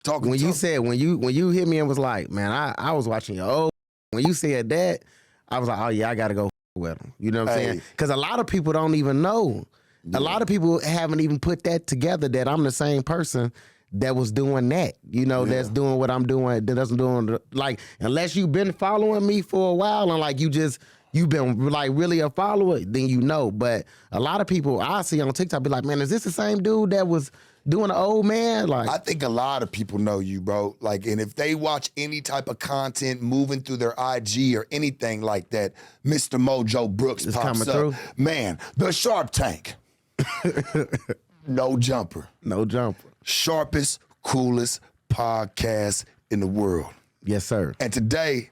When you hit me and was like, man, I was watching your old. When you said that, I was like, oh yeah, I gotta go with him. You know what I'm saying? Because a lot of people don't even know. Yeah. A lot of people haven't even put that together that I'm the same person that was doing that. You know, that's doing what I'm doing. That doesn't doing like unless you've been following me for a while and like you've been like really a follower, then you know. But a lot of people I see on TikTok be like, man, is this the same dude that was doing the old man? Like, I think a lot of people know you, bro. Like, and if they watch any type of content moving through their IG or anything like that, Mr. Mojo Brooks pops up. Through. Man, the Sharp Tank. No jumper. No jumper. Sharpest, coolest podcast in the world. Yes, sir. And today,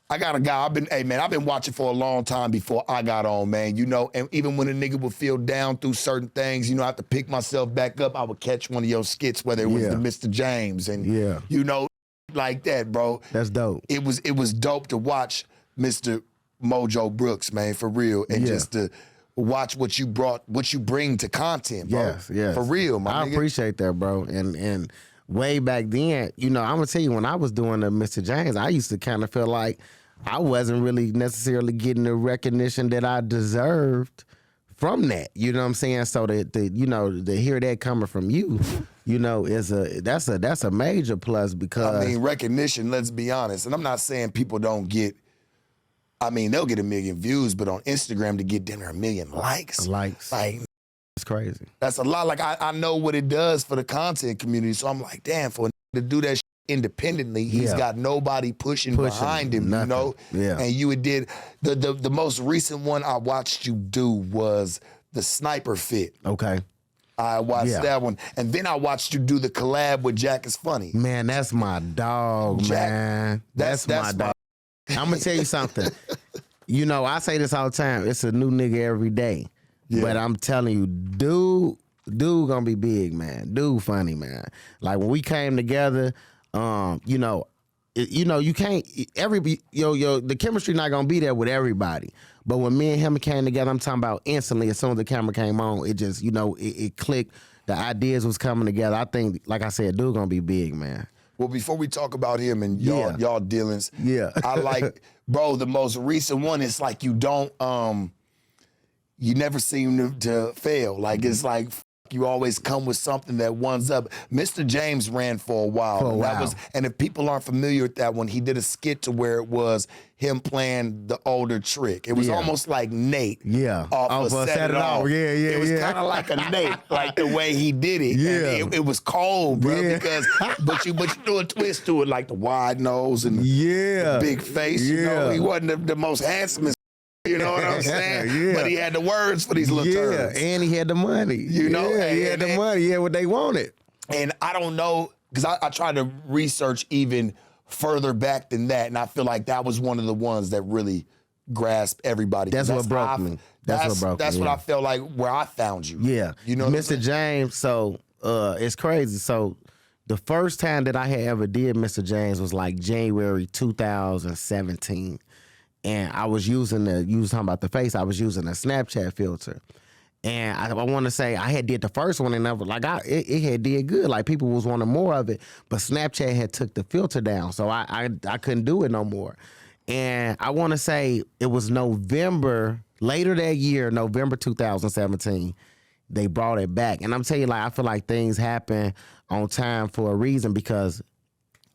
I got a guy, I've been watching for a long time before I got on, man. You know, and even when a nigga would feel down through certain things, you know, I have to pick myself back up. I would catch one of your skits, whether it was the Mr. James and, you know, like that, bro. That's dope. It was dope to watch Mr. Mojo Brooks, man, for real. And just to watch what you bring to content, bro. Yes. For real, my nigga. I appreciate that, bro. And way back then, you know, I'm gonna tell you, when I was doing the Mr. James, I used to kind of feel like I wasn't really necessarily getting the recognition that I deserved from that. You know what I'm saying? So to hear that coming from you, you know, that's a major plus because I mean, recognition, let's be honest. And I'm not saying people don't get, I mean, they'll get 1 million views, but on Instagram to get dinner 1 million likes. Like, it's crazy. That's a lot. Like, I know what it does for the content community. So I'm like, damn, for to do that independently, he's got nobody pushing behind him, nothing. You know? Yeah. And you did, the most recent one I watched you do was the Sniper Fit. Okay. I watched that one. And then I watched you do the collab with Jack is Funny. Man, that's my dog, Jack, man. That's my dog. I'm going to tell you something. You know, I say this all the time. It's a new nigga every day. Yeah. But I'm telling you, dude gonna be big, man. Dude funny, man. Like, when we came together, you know, you can't, the chemistry not gonna be there with everybody. But when me and him came together, I'm talking about instantly, as soon as the camera came on, it just, you know, it clicked. The ideas was coming together. I think, like I said, dude gonna be big, man. Well, before we talk about him and y'all dealings, I like, bro, the most recent one is like you don't, you never seem to fail. Like, it's like you always come with something that one's up. Mr. James ran for a while. And if people aren't familiar with that one, he did a skit to where it was him playing the older trick. It was almost like Nate. Off of Set It Off. It was kind of like a Nate, like the way he did it. And it was cold, bro, because but you do a twist to it, like the wide nose and the big face. You know, he wasn't the most handsomest. You know what I'm saying? But he had the words for these little turds. And he had the money. You know? He had the money. He had what they wanted. And I don't know, because I tried to research even further back than that, and I feel like that was one of the ones that really grasped everybody. That's what broke me. That's what I felt like where I found you. Yeah. You know Mr. James, so it's crazy. So the first time that I had ever did Mr. James was like January 2017. And I was using you was talking about the face, I was using a Snapchat filter. And I want to say I had did the first one and it had did good. Like, people was wanting more of it, but Snapchat had took the filter down. So I couldn't do it no more. And I want to say it was November, later that year, November 2017, they brought it back. And I'm telling you, like, I feel like things happen on time for a reason, because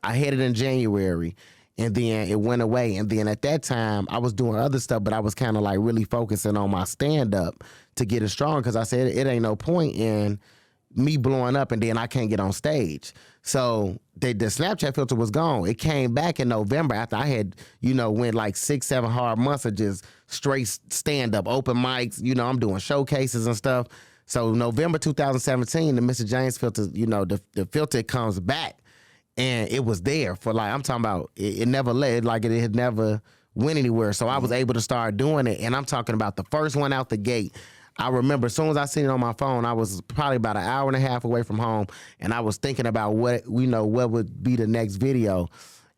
I had it in January. And then it went away. And then at that time, I was doing other stuff, but I was kind of like really focusing on my stand-up to get it strong, because I said it ain't no point in me blowing up and then I can't get on stage. So the Snapchat filter was gone. It came back in November after I had, you know, went like 6-7 hard months of just straight stand-up, open mics. You know, I'm doing showcases and stuff. So November 2017, the Mr. James filter, you know, the filter comes back. And it was there for, like, I'm talking about, it never led, like, it had never went anywhere. So I was able to start doing it. And I'm talking about the first one out the gate. I remember as soon as I seen it on my phone, I was probably about 1.5 hours away from home. And I was thinking about what would be the next video.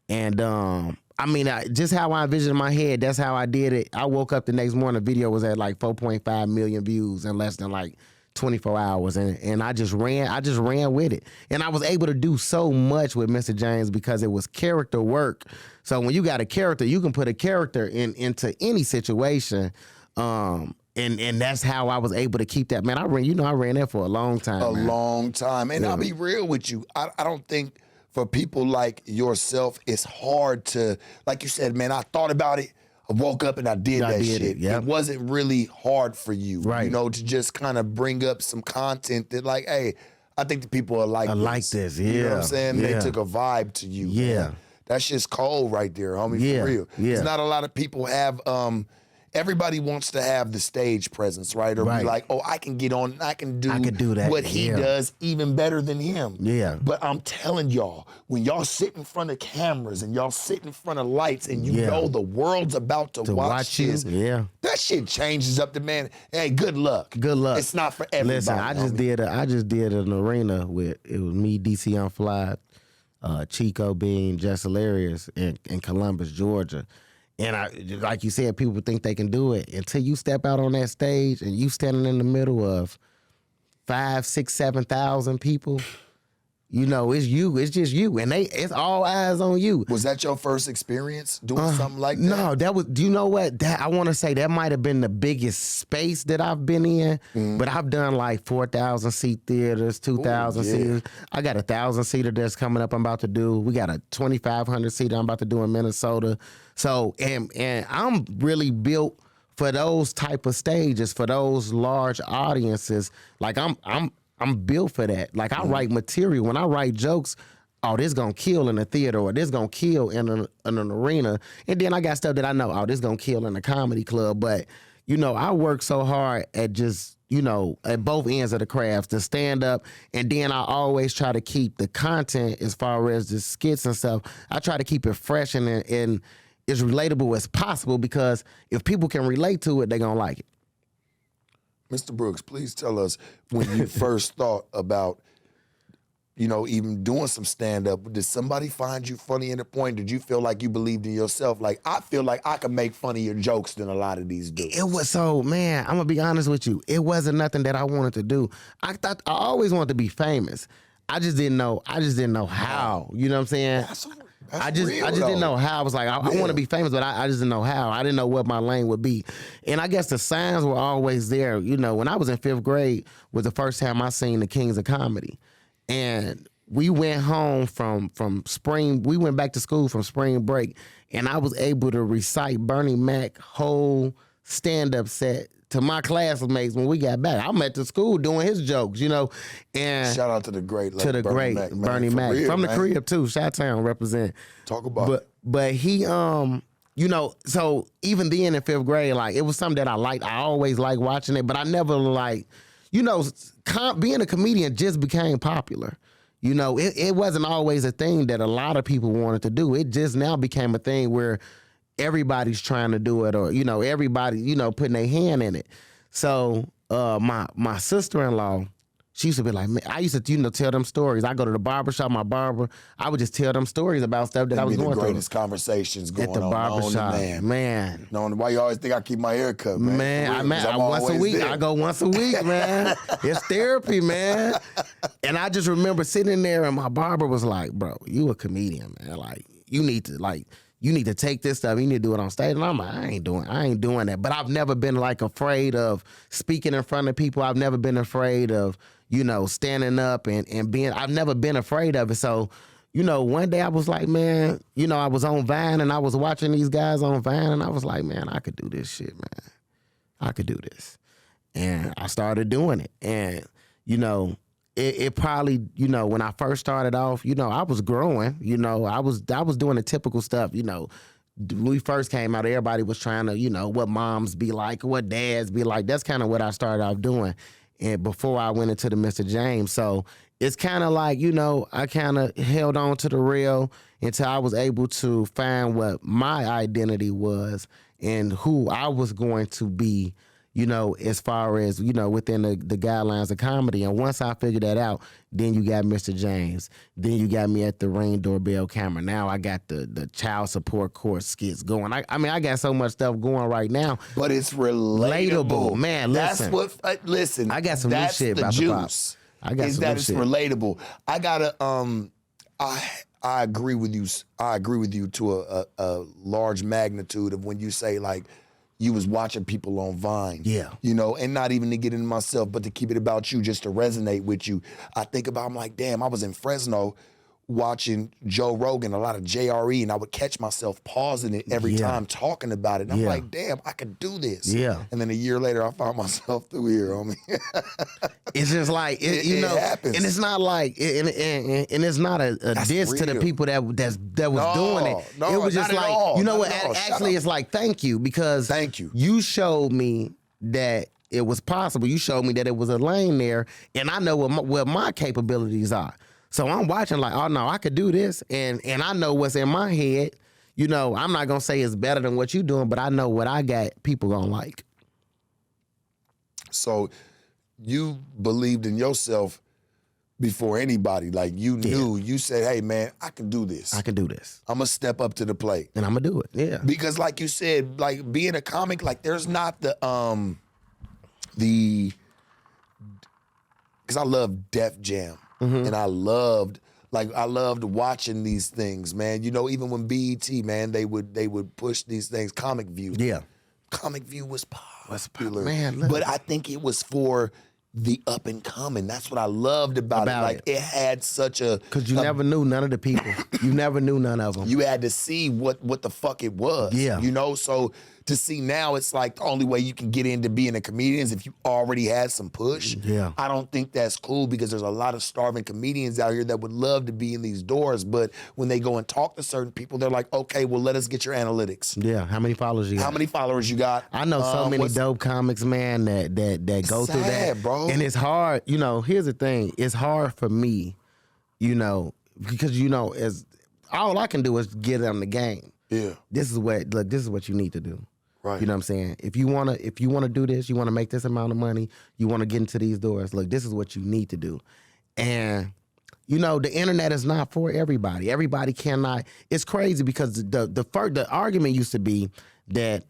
And I mean, just how I envisioned in my head, that's how I did it. I woke up the next morning, the video was at like 4.5 million views in less than like 24 hours, and I just ran with it, and I was able to do so much with Mr. James because it was character work. So when you got a character, you can put a character into any situation, and that's how I was able to keep that. Man, I ran there for a long time. Long time, and I'll be real with you. I don't think for people like yourself, it's hard to, like you said, man. I thought about it. I woke up and I did that shit. It wasn't really hard for you, right? To just kind of bring up some content that, like, hey, I think the people are like this. Yeah. You know what I'm saying? They took a vibe to you. Yeah. Man. That's just cold right there, homie, for real. Yeah. It's not a lot of people have, everybody wants to have the stage presence, right? Or be like, oh, I can get on, I can do that. What he does even better than him. Yeah. But I'm telling y'all, when y'all sit in front of cameras and y'all sit in front of lights and you know the world's about to watch this, that shit changes up the man. Hey, good luck. Good luck. It's not for everybody. Listen, I just did an arena with, it was me, DC Unfly, Chico Bean, Jess Hilarious in Columbus, Georgia. And like you said, people think they can do it until you step out on that stage and you standing in the middle of 5, 6, 7,000 people. It's you. It's just you, and it's all eyes on you. Was that your first experience doing something like that? No, that was. Do you know what? I want to say that might have been the biggest space that I've been in. But I've done like 4,000 seat theaters, 2,000 seaters. I got 1,000 seater that's coming up. I'm about to do. We got a 2,500 seater I'm about to do in Minnesota. So and I'm really built for those type of stages, for those large audiences. Like I'm built for that. Like I write material. When I write jokes, oh, this gonna kill in a theater, or this gonna kill in an arena. And then I got stuff that I know, oh, this gonna kill in a comedy club. But, I work so hard at just, at both ends of the craft to stand up. And then I always try to keep the content as far as the skits and stuff. I try to keep it fresh and as relatable as possible, because if people can relate to it, they're gonna like it. Mr. Brooks, please tell us when you first thought about, even doing some stand-up. Did somebody find you funny in a point? Did you feel like you believed in yourself? Like, I feel like I can make funnier jokes than a lot of these dudes. It was man, I'm gonna be honest with you. It wasn't nothing that I wanted to do. I always wanted to be famous. I just didn't know how. You know what I'm saying? I just didn't know how. I was like, I want to be famous, but I just didn't know how. I didn't know what my lane would be. And I guess the signs were always there. When I was in 5th grade was the first time I seen the Kings of Comedy. And we went home from spring. We went back to school from spring break, and I was able to recite Bernie Mac's whole stand-up set to my classmates when we got back. I'm at the school doing his jokes, and shout out to the great Bernie Mac from the crib too. Chi-Town represent. Talk about it. But he so even then in 5th grade, like, it was something that I liked. I always liked watching it, but I never being a comedian just became popular. It wasn't always a thing that a lot of people wanted to do. It just now became a thing where everybody's trying to do it, or everybody putting their hand in it. So my sister-in-law, she used to be like, man, I used to tell them stories. I go to the barbershop, my barber, I would just tell them stories about stuff that I was going through. The greatest conversations going at the barbershop, man. Why you always think I keep my hair cut, man? Once a week. I go once a week, man. It's therapy, man. And I just remember sitting in there, and my barber was like, bro, you a comedian, man. Like, you need to take this stuff. You need to do it on stage. And I'm like, I ain't doing that. But I've never been afraid of speaking in front of people. I've never been afraid of, standing up and being, I've never been afraid of it. So, one day I was like, man, I was on Vine and I was watching these guys on Vine, and I was like, man, I could do this shit, man. I could do this. And I started doing it. And, it probably, when I first started off, I was growing, I was doing the typical stuff, when we first came out, everybody was trying to, what moms be like, what dads be like. That's kind of what I started off doing. And before I went into the Mr. James. So it's kind of like, I kind of held on to the rail until I was able to find what my identity was and who I was going to be, you know, as far as, you know, within the guidelines of comedy. And once I figured that out, then you got Mr. James. Then you got me at the Ring doorbell camera. Now I got the child support court skits going. I mean, I got so much stuff going right now. But it's relatable. Man, listen. That's what, listen. I got some new shit about the pop. I got some new it's shit. Relatable. I gotta, I agree with you. I agree with you to a large magnitude of when you say, like, you was watching people on Vine. Yeah. You know, and not even to get into myself, but to keep it about you, just to resonate with you. I think about, I'm like, damn, I was in Fresno watching Joe Rogan, a lot of JRE, and I would catch myself pausing it every time talking about it. And I'm like, damn, I could do this. Yeah. And then a year later, I found myself through here, homie. It's just like, you know, happens. and it's not like, and it's not a diss to the people that was doing it. No, it was just not at like, all. you know Not what, at all. actually it's like, thank you, because Thank you. You showed me that it was possible. You showed me that it was a lane there, and I know what my capabilities are. So I'm watching like, oh no, I could do this, and I know what's in my head. You know, I'm not gonna say it's better than what you're doing, but I know what I got people gonna like. So you believed in yourself before anybody. Like, you knew, you said, hey man, I can do this. I can do this. I'm gonna step up to the plate. And I'm gonna do it. Yeah. Because like you said, like being a comic, like there's not because I love Def Jam. And I loved watching these things, man. You know, even when BET, man, they would push these things. Comic View. Yeah. Comic View was popular. Man, but I think it was for the up and coming. That's what I loved about it. Like, it had such a... Because you never knew none of the people. You never knew none of them. You had to see what the fuck it was. Yeah. You know, so to see now, it's like the only way you can get into being a comedian is if you already had some push. Yeah. I don't think that's cool, because there's a lot of starving comedians out here that would love to be in these doors, but when they go and talk to certain people, they're like, okay, well, let us get your analytics. Yeah. How many followers you got? How many followers you got? I know so many dope comics, man, that go through that. Bro. And it's hard. You know, here's the thing. It's hard for me, you know, because, you know, as all I can do is get them the game. Yeah. This is what you need to do. Right. You know what I'm saying? If you wanna do this, you wanna make this amount of money, you wanna get into these doors, look, this is what you need to do. And you know, the internet is not for everybody. Everybody cannot. It's crazy because the argument used to be that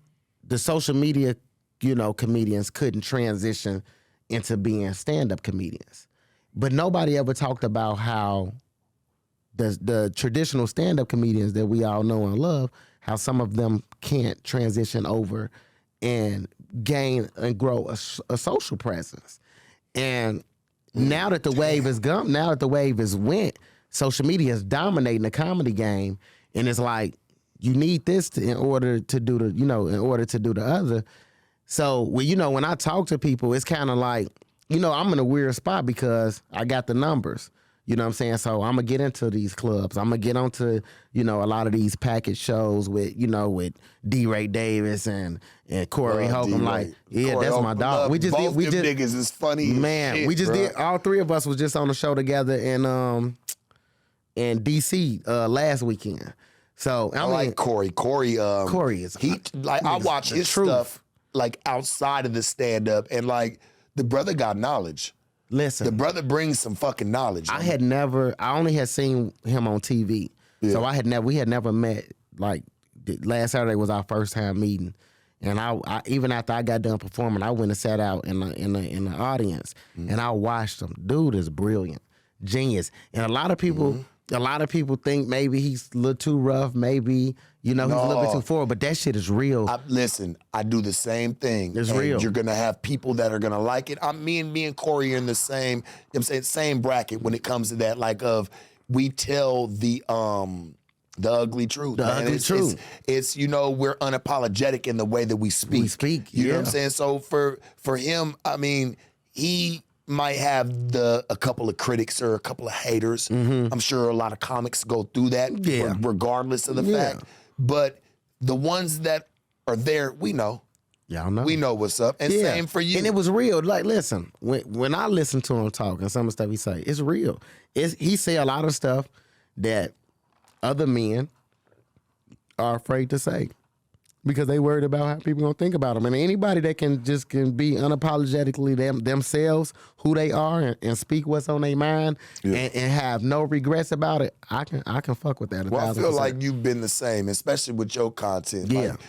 the social media, you know, comedians couldn't transition into being stand-up comedians. But nobody ever talked about how the traditional stand-up comedians that we all know and love, how some of them can't transition over and gain and grow a social presence. And now that the wave is gone, now that the wave is went, social media is dominating the comedy game, and it's like you need this in order to do the other. So when I talk to people, it's kind of like, you know, I'm in a weird spot because I got the numbers. You know what I'm saying? So I'm going to get into these clubs. I'm going to get onto, you know, a lot of these package shows with D. Ray Davis and Corey Hope. I'm like, yeah, Corey that's Hope, my dog. We just niggas is funny man, as shit, we just bro. did, all three of us was just on the show together in DC last weekend. So I mean, like Corey. Corey is I watch his stuff like outside of the stand up, and like the brother got knowledge. Listen, the brother brings some fucking knowledge. I only had seen him on TV. Yeah. So we had never met. Like last Saturday was our first time meeting. And I even after I got done performing, I went and sat out in the audience and I watched him. Dude is brilliant. Genius. And a lot of people think maybe he's a little too rough, maybe, he's a little bit too forward, but that shit is real. Listen, I do the same thing. It's real. You're gonna have people that are gonna like it. Me and Corey are in the same, same bracket when it comes to that, like we tell the ugly truth. The ugly truth. It's we're unapologetic in the way that we speak. You know what I'm saying? So for him, I mean, he might have a couple of critics or a couple of haters. Mm-hmm. I'm sure a lot of comics go through that, regardless of the fact. But the ones that are there, we know. Y'all know. We know what's up. And same for you. And it was real. Like, listen, when I listen to him talk and some of the stuff he say, it's real. He say a lot of stuff that other men are afraid to say because they worried about how people gonna think about them. And anybody that can be unapologetically themselves, who they are, and speak what's on their mind, and have no regrets about it, I can fuck with that. Well, I feel like you've been the same, especially with your content. Yeah, like,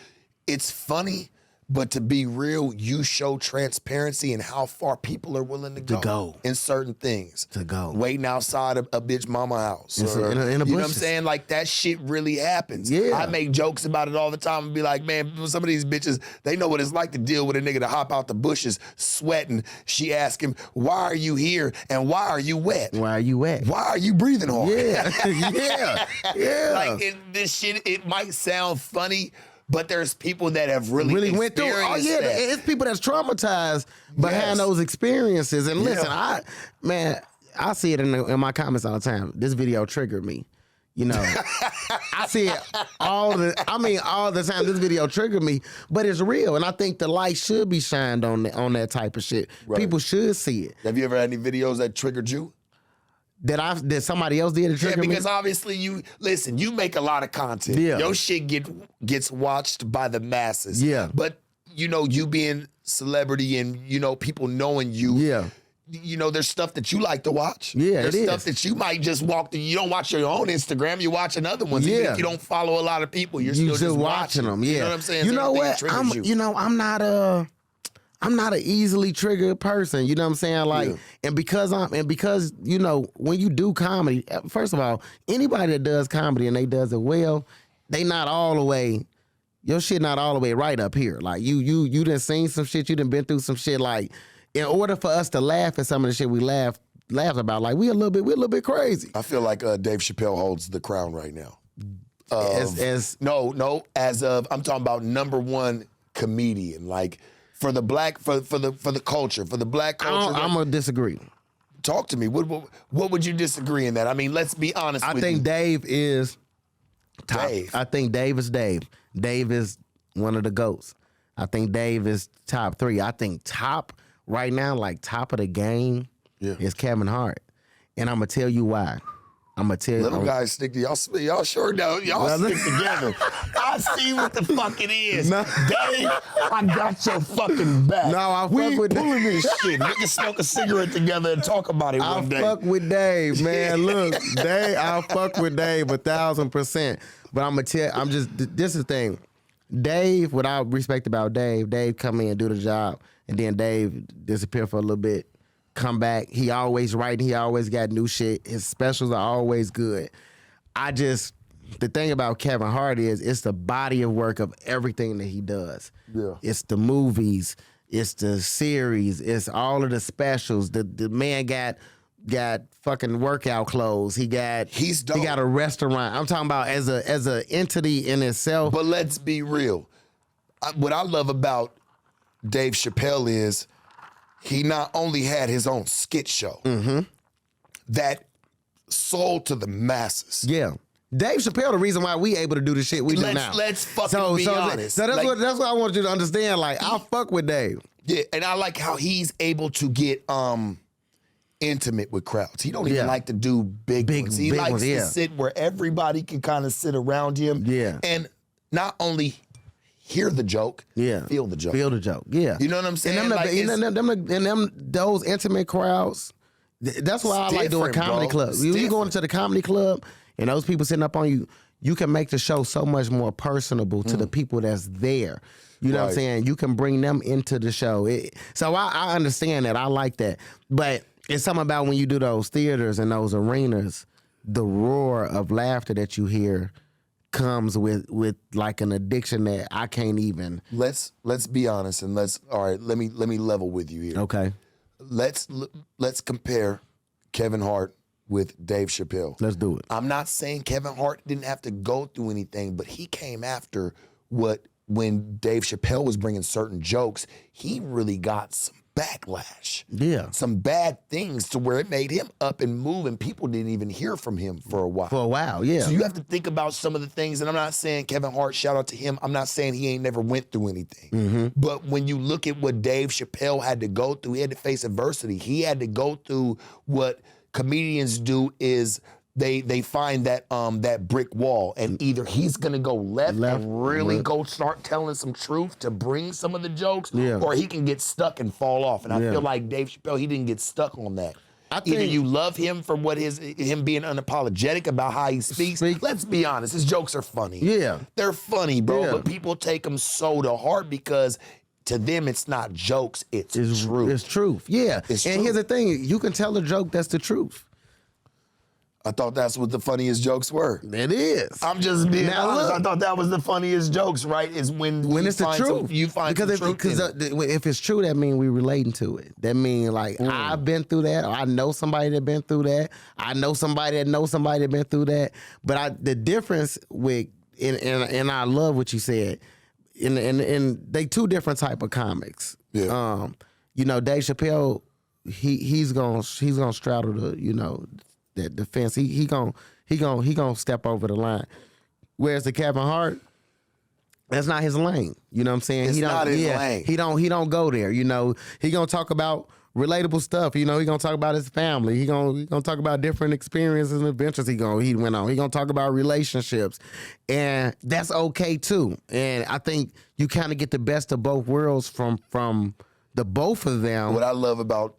it's funny. But to be real, you show transparency in how far people are willing to go in certain things. Waiting outside a bitch mama house. Or, in a you know what I'm bushes. saying? Like, that shit really happens. Yeah. I make jokes about it all the time and be like, man, some of these bitches, they know what it's like to deal with a nigga to hop out the bushes sweating. She asked him, why are you here and why are you wet? Why are you wet? Why are you breathing hard? Yeah. Yeah. Like, this shit, it might sound funny, but there's people that have really went through. Oh yeah, that. it's people that's traumatized behind those experiences. And listen, I see it in my comments all the time. This video triggered me. You know, I see it all the time. This video triggered me, but it's real, and I think the light should be shined on that type of shit. Right. People should see it. Have you ever had any videos that triggered you? That somebody else did to trigger me? Yeah, because obviously you make a lot of content. Yeah. Your shit gets watched by the masses. Yeah. But you being celebrity and people knowing you. Yeah. There's stuff that you like to watch. Yeah, there's stuff that you might just walk through. You don't watch your own Instagram. You watch another ones. Even if you don't follow a lot of people, you're still just watching them. Yeah. You know what I'm saying? You know what? I'm not an easily triggered person. You know what I'm saying? Like, and because when you do comedy, first of all, anybody that does comedy and they does it well, they not all the way. Your shit not all the way right up here. Like you done seen some shit. You done been through some shit. Like, in order for us to laugh at some of the shit we laugh about, like we're a little bit crazy. I feel like Dave Chappelle holds the crown right now. I'm talking about #1 comedian. Like, for the culture, for the black culture. I'm gonna disagree. Talk to me. What would you disagree in that? I mean, let's be honest. I think Dave is top. Dave. I think Dave is Dave. Dave is one of the GOATs. I think Dave is top 3. I think top right now, like top of the game, is Kevin Hart, and I'm gonna tell you why. I'm gonna tell you. Little guys stick to y'all. Y'all sure don't. Y'all stick together. I see what the fuck it is. No. Dave, I got your fucking back. No, I fuck with pulling this shit. We can smoke a cigarette together and talk about it one day. I fuck with Dave, man. Look, Dave, I fuck with Dave 1,000%. But this is the thing. Dave, what I respect about Dave come in and do the job, and then Dave disappear for a little bit. Come back. He always writing. He always got new shit. His specials are always good. The thing about Kevin Hart is it's the body of work of everything that he does. Yeah. It's the movies. It's the series. It's all of the specials. The man got fucking workout clothes. He's dope. He got a restaurant. I'm talking about as a entity in itself. But let's be real. What I love about Dave Chappelle is he not only had his own skit show that sold to the masses. Yeah. Dave Chappelle, the reason why we able to do the shit we do now. Let's fucking be honest. So that's what I want you to understand. Like, I fuck with Dave. Yeah, and I like how he's able to get intimate with crowds. He don't even like to do big ones. He likes to sit where everybody can kind of sit around him. Yeah. And not only hear the joke, feel the joke. Feel the joke, yeah. You know what I'm saying? And those intimate crowds, that's why I like doing comedy clubs. You go into the comedy club and those people sitting up on you, you can make the show so much more personable to the people that's there. You know what I'm saying? You can bring them into the show. So I understand that. I like that. But it's something about when you do those theaters and those arenas, the roar of laughter that you hear comes with like an addiction that I can't even. Let's be honest and let me level with you here. Okay. Let's compare Kevin Hart with Dave Chappelle. Let's do it. I'm not saying Kevin Hart didn't have to go through anything, but he came after when Dave Chappelle was bringing certain jokes, he really got some backlash. Yeah. Some bad things to where it made him up and move, and people didn't even hear from him for a while. Yeah. So you have to think about some of the things, and I'm not saying Kevin Hart, shout out to him, I'm not saying he ain't never went through anything. But when you look at what Dave Chappelle had to go through, he had to face adversity. He had to go through what comedians do is they find that brick wall, and either he's gonna go left and really go start telling some truth to bring some of the jokes, or he can get stuck and fall off. And I feel like Dave Chappelle, he didn't get stuck on that. Either you love him for him being unapologetic about how he speaks. Let's be honest, his jokes are funny. Yeah, they're funny, bro. But people take them so to heart because to them it's not jokes, it's truth. It's truth. Yeah, and here's the thing: you can tell a joke that's the truth. I thought that's what the funniest jokes were. It is. I'm just being honest. Look, I thought that was the funniest jokes, right? Is when it's the truth. You find the truth. Because if it's true, that means we relating to it. That means like I've been through that. Or I know somebody that been through that. I know somebody that knows somebody that been through that. But the difference with and I love what you said. And they two different type of comics. Yeah. You know, Dave Chappelle, he's gonna straddle that defense. He gonna step over the line. Whereas the Kevin Hart, that's not his lane. You know what I'm saying? It's not his lane. He don't go there. You know, he gonna talk about relatable stuff. You know, he gonna talk about his family. He gonna talk about different experiences and adventures he went on. He gonna talk about relationships, and that's okay too. And I think you kind of get the best of both worlds from the both of them. What I love about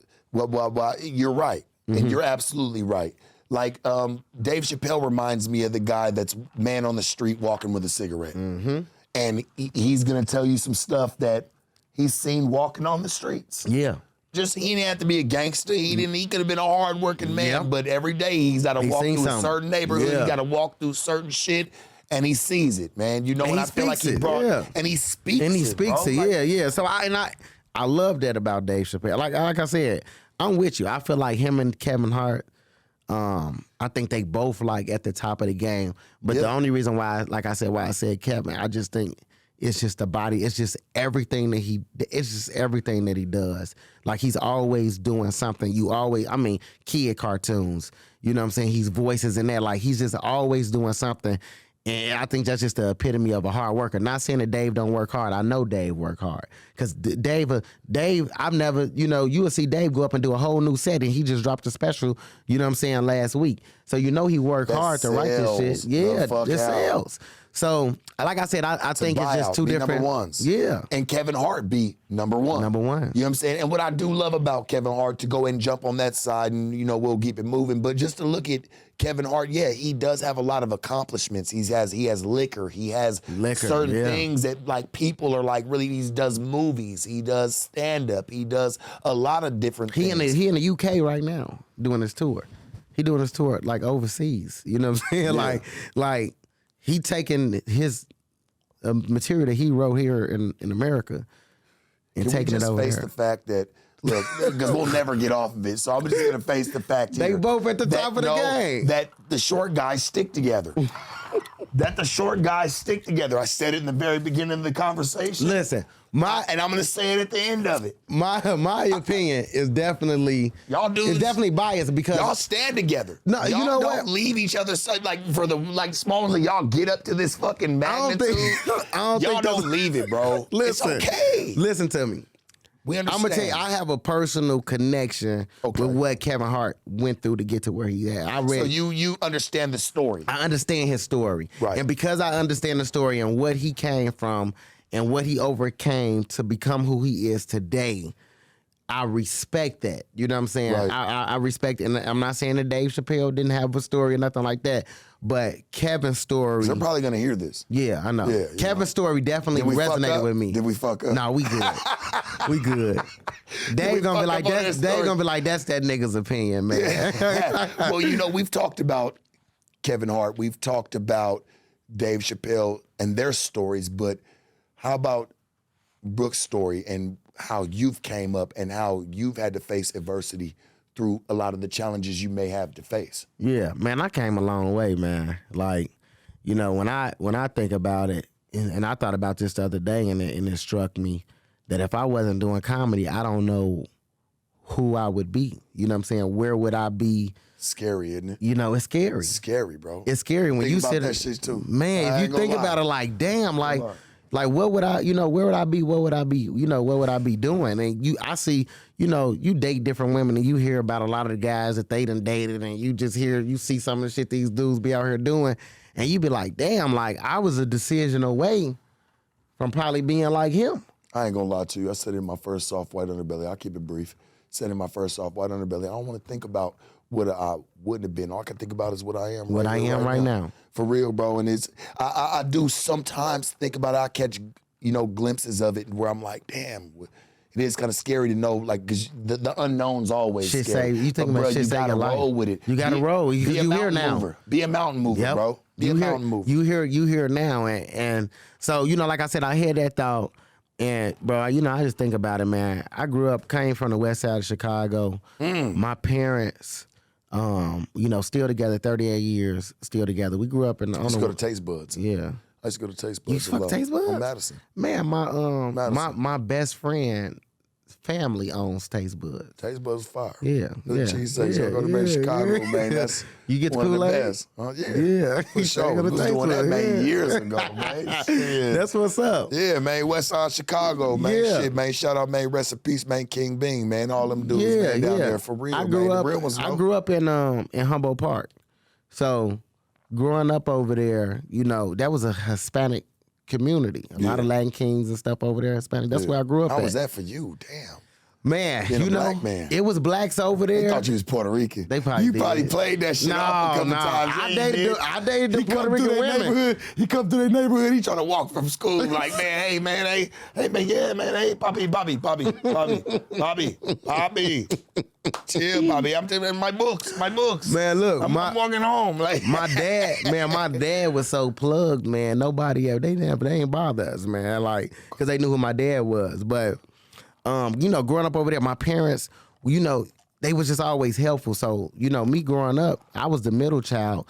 you're right, and you're absolutely right. Like Dave Chappelle reminds me of the guy that's man on the street walking with a cigarette, and he's gonna tell you some stuff that he's seen walking on the streets. Yeah. Just he didn't have to be a gangster. He could have been a hard-working man, but every day he's got to walk through a certain neighborhood. He's got to walk through certain shit, and he sees it, man. You know what I feel like he brought, and he speaks it. And he speaks it, yeah. So I love that about Dave Chappelle. Like I said, I'm with you. I feel like him and Kevin Hart, I think they both like at the top of the game. But the only reason why I said Kevin, I just think it's just the body. It's just everything that he does. Like he's always doing something. Kid cartoons. You know what I'm saying? He's voices in there. Like he's just always doing something. And I think that's just the epitome of a hard worker. Not saying that Dave don't work hard. I know Dave work hard. Because Dave, I've never, you will see Dave go up and do a whole new set and he just dropped a special, you know what I'm saying, last week. So he worked hard to write this shit. Yeah, it sells. So, like I said, I think it's just two different number ones. Yeah. And Kevin Hart be number one. Number one. You know what I'm saying? And what I do love about Kevin Hart, to go and jump on that side and, we'll keep it moving, but just to look at Kevin Hart, he does have a lot of accomplishments. He has liquor. He has certain things that like people are like really, he does movies. He does stand-up. He does a lot of different things. He in the UK right now doing his tour. He doing his tour like overseas. You know what I'm saying? Yeah. Like he taking his material that he wrote here in America and taking it over there. Can we just face the fact that, look, because we'll never get off of it, so I'm just going to face the fact here. They both at the top of the game. That the short guys stick together. I said it in the very beginning of the conversation. Listen, and I'm going to say it at the end of it. My opinion is definitely definitely biased because y'all stand together. No, y'all don't leave each other smallly. Y'all get up to this fucking magnitude. Y'all don't leave it, bro. Listen, it's okay. Listen to me. We understand. I'm gonna tell you, I have a personal connection with what Kevin Hart went through to get to where he's at. So you understand the story. I understand his story. Right. And because I understand the story and what he came from and what he overcame to become who he is today, I respect that. You know what I'm saying? Right. I respect it. And I'm not saying that Dave Chappelle didn't have a story or nothing like that. But Kevin's story... They're probably going to hear this. Yeah, I know. Yeah, Kevin's story definitely resonated with me. Did we fuck up? No, we good. We good. Dave gonna be like, that's that nigga's opinion, man. Well, we've talked about Kevin Hart. We've talked about Dave Chappelle and their stories. But how about Brooks' story and how you've came up and how you've had to face adversity through a lot of the challenges you may have to face? Yeah, man, I came a long way, man. Like, when I think about it, and I thought about this the other day, and it struck me that if I wasn't doing comedy, I don't know who I would be. You know what I'm saying? Where would I be? Scary, isn't it? It's scary. It's scary, bro. It's scary when you sit. That shit too. Man, if you think about it, like, damn, like what would I, where would I be? What would I be? What would I be doing? And I see, you date different women and you hear about a lot of the guys that they done dated, and you see some of the shit these dudes be out here doing, and you be like, damn, like I was a decision away from probably being like him. I ain't gonna lie to you. I said in my first soft white underbelly, I'll keep it brief. Said in my first soft white underbelly, I don't want to think about what I wouldn't have been. All I can think about is what I am. What I am right now. For real, bro. And I do sometimes think about it. I catch, glimpses of it where I'm like, damn, it is kind of scary to know, like, because the unknown's always shit scary. You think about shit, you gotta roll with it. You gotta roll. Because you hear now. Mover. Be a mountain mover, bro. Be a mountain mover. You hear now, and so like I said, I had that thought, and bro, I just think about it, man. I came from the west side of Chicago. My parents, still together, 38 years, still together. We grew up in. Let's go to Taste Buds. Yeah. I used to go to Taste You Buds. fuck Taste Buds? On Madison. Man, my best friend family owns Taste Buds. Taste Buds fire. Yeah. The cheesesteaks. So go to Chicago, man. That's you get the one of the Kool-Aid? best. Yeah. For sure. We was doing that, man, years ago, man. Shit. That's what's up. Yeah, man. West Side Chicago, man. Yeah. Shit, man. Shout out, man. Rest in peace, man. King Bean, man. All them dudes, man, down there for real, I man. grew up. The real ones, I grew up in Humboldt Park, so growing up over there, that was a Hispanic community. A lot of Latin Kings and stuff over there, Hispanic. That's where I grew up. How at. was that for you? Damn. Man, Being a black man. It was blacks over there. They thought you was Puerto Rican. They probably You did. probably played that shit off a couple times. I dated the Puerto Rican women. He come to their neighborhood. He trying to walk from school like, man, hey, man, yeah, man, hey, Bobby. Chill, Bobby. I'm taking my books. Man, look, I'm walking home. Like my dad was so plugged, man. Nobody ever, they ain't bother us, man. Like, cause they knew who my dad was. But, growing up over there, my parents, they was just always helpful. So, me growing up, I was the middle child,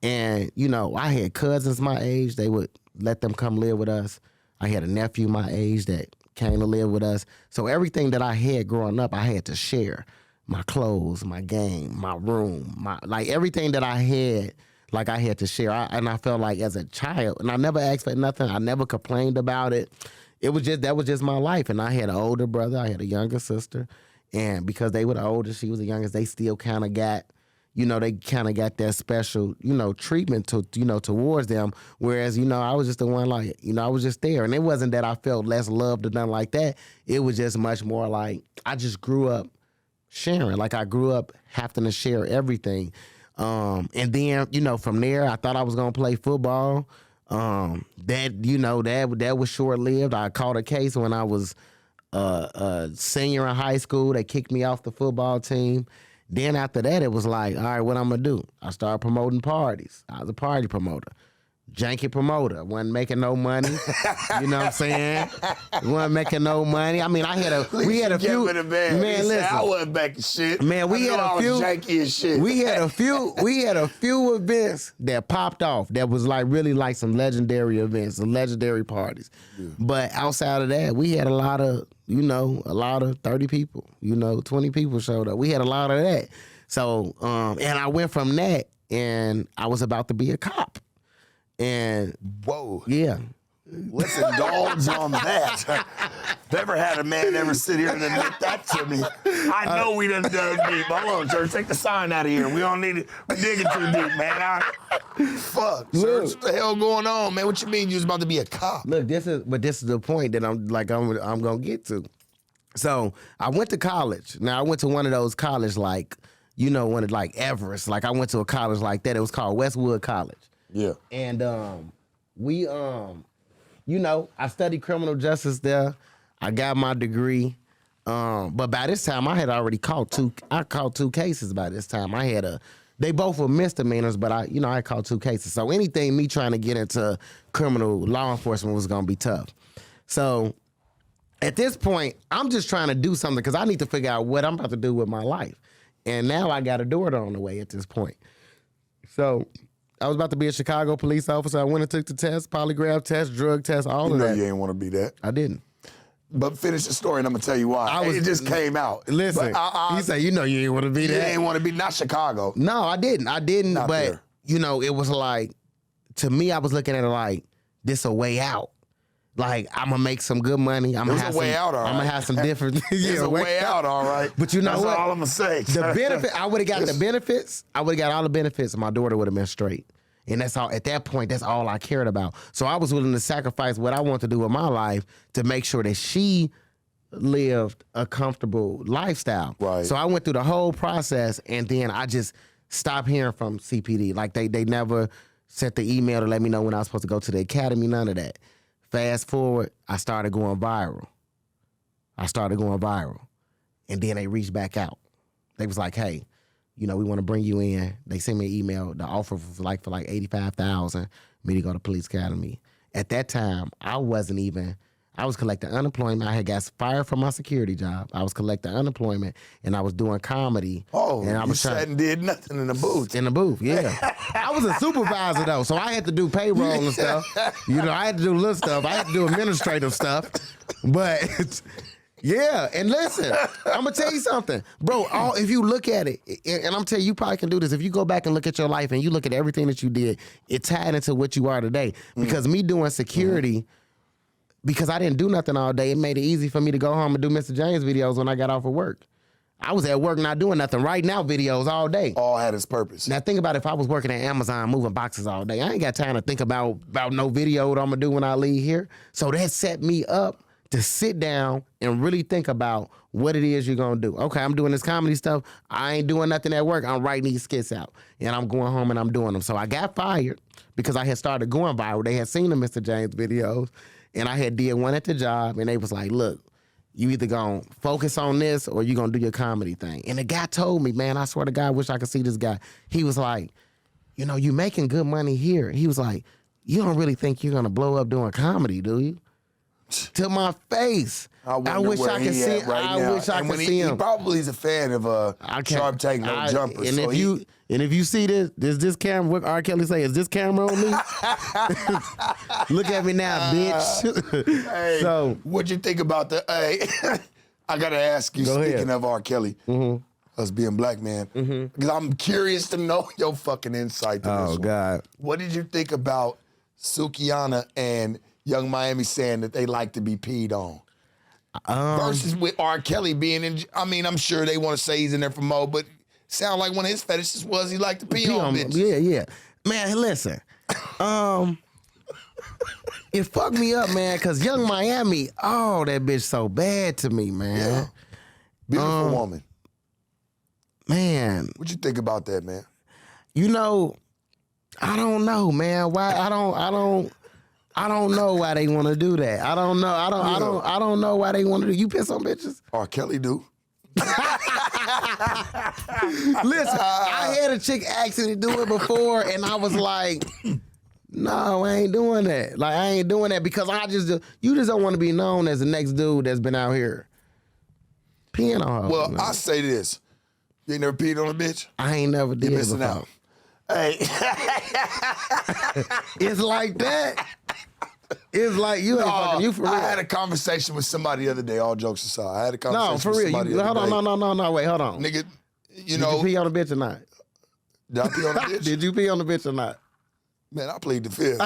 and I had cousins my age. They would let them come live with us. I had a nephew my age that came to live with us. So everything that I had growing up, I had to share. My clothes, my game, my room, everything that I had, like I had to share. And I felt like as a child, and I never asked for nothing. I never complained about it. That was just my life. And I had an older brother. I had a younger sister. And because they were the oldest, she was the youngest, they still kind of got, that special, treatment towards them. Whereas, I was just the one I was just there. And it wasn't that I felt less loved or nothing like that. It was just much more like I just grew up sharing. Like I grew up having to share everything. And then, from there, I thought I was going to play football. That was short-lived. I caught a case when I was a senior in high school. They kicked me off the football team. Then after that, it was like, all right, what I'm going to do? I started promoting parties. I was a party promoter. Janky promoter. Wasn't making no money. You know what I'm saying? Wasn't making no money. I mean, we had a few. Man, listen. I wasn't making shit. Man, we had a few. Janky as shit. We had a few events that popped off that was really some legendary events, some legendary parties. Yeah. But outside of that, we had a lot of 30 people, 20 people showed up. We had a lot of that. So, and I went from that, and I was about to be a cop. And whoa, yeah. Let's indulge on that. Never had a man ever sit here and admit that to me. I know we done dug deep. Hold on, Church. Take the sign out of here. We don't need it. We're digging too deep, man. Fuck, Church. What the hell going on, man? What you mean you was about to be a cop? Look, this is the point that I'm gonna get to. So I went to college. Now I went to one of those colleges one of Everest. Like I went to a college like that. It was called Westwood College. Yeah. And we I studied criminal justice there. I got my degree. But by this time I had already caught two cases by this time. They both were misdemeanors, but I caught two cases. So anything me trying to get into criminal law enforcement was gonna be tough. So at this point, I'm just trying to do something because I need to figure out what I'm about to do with my life. And now I got a daughter on the way at this point. So I was about to be a Chicago police officer. I went and took the test, polygraph test, drug test, all of that. You ain't want to be that. I didn't. But finish the story, and I'm going to tell you why. It just came out. Listen, he said, you ain't want to be that. You ain't want to be, not Chicago. No, I didn't. Not but, there. it was like, to me, I was looking at it like, this a way out. Like, I'm gonna make some good money. I'm gonna have some different. There's a way out, all right. But you know That's what? all I'm gonna say. The benefit, I would have got the benefits. I would have got all the benefits, and my daughter would have been straight. And that's all. At that point, that's all I cared about. So I was willing to sacrifice what I want to do with my life to make sure that she lived a comfortable lifestyle. Right. So I went through the whole process, and then I just stopped hearing from CPD. Like they never sent the email to let me know when I was supposed to go to the academy. None of that. Fast forward, I started going viral. And then they reached back out. They was like, hey, we want to bring you in. They sent me an email. The offer was for like $85,000 me to go to police academy. At that time, I was collecting unemployment. I had got fired from my security job. I was collecting unemployment, and I was doing comedy. Oh, and I was sat and did nothing in the booth. In the booth, yeah. I was a supervisor, though, so I had to do payroll and stuff. I had to do little stuff. I had to do administrative stuff. But, yeah, and listen, I'm going to tell you something. Bro, if you look at it, and I'm telling you probably can do this, if you go back and look at your life and you look at everything that you did, it tied into what you are today. Because me doing security... Because I didn't do nothing all day, it made it easy for me to go home and do Mr. James videos when I got off of work. I was at work not doing nothing. Right now, videos all day. All had its purpose. Now think about if I was working at Amazon moving boxes all day. I ain't got time to think about no video that I'm gonna do when I leave here. So that set me up to sit down and really think about what it is you're gonna do. Okay, I'm doing this comedy stuff. I ain't doing nothing at work. I'm writing these skits out. And I'm going home and I'm doing them. So I got fired because I had started going viral. They had seen the Mr. James videos. And I had did one at the job, and they was like, look, you either gonna focus on this or you gonna do your comedy thing. And the guy told me, man, I swear to God, I wish I could see this guy. He was like, you making good money here. He was like, you don't really think you're gonna blow up doing comedy, do you? To my face. I wish I could see him. I wish I could see him. He probably is a fan of Sharp Take No Jumper. And if you see this camera, what R. Kelly say, is this camera on me? Look at me now, bitch. Hey, so what'd you think about I gotta ask you, speaking of R. Kelly, us being black man, because I'm curious to know your fucking insight to this one. God. What did you think about Sukihana and Yung Miami saying that they like to be peed on? Versus with R. Kelly being in, I'm sure they want to say he's in there for Mo, but sound like one of his fetishes was he liked to pee on bitches. Yeah. Man, listen. It fucked me up, man, because Yung Miami, that bitch so bad to me, man. Yeah. Beautiful woman. Man. What you think about that, man? I don't know, man. Why I don't know why they want to do that. I don't know. I don't know why they want to do. You piss on bitches? R. Kelly do. Listen, I had a chick ask me to do it before, and I was like, no, I ain't doing that. Like, I ain't doing that because you just don't want to be known as the next dude that's been out here peeing on her. Well, I say this. You ain't never peed on a bitch? I ain't never did. You're missing out. Hey. It's like that. It's like you ain't fucking you for real. I had a conversation with somebody the other day, all jokes aside. I had a conversation with somebody the other day. No, wait, hold on. Nigga, Did you pee on a bitch or not? Did I pee on a bitch? Did you pee on a bitch or not? Man, I plead the fifth.